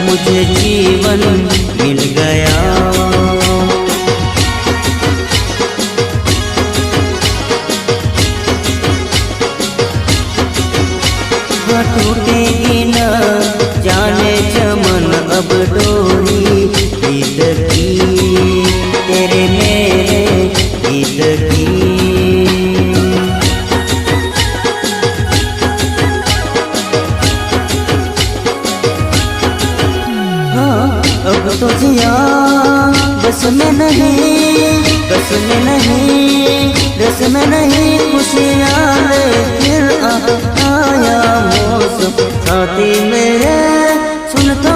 मुझे जीवन मिल गया। टूटेगी न जाने चमन अब डोरी गीत की, तेरे मेरे गीत की। हाँ अब तो जिया बस में नहीं, बस में नहीं, बस में नहीं, खुशियाँ ले फिर आया मौसम साथी मेरे सुन तो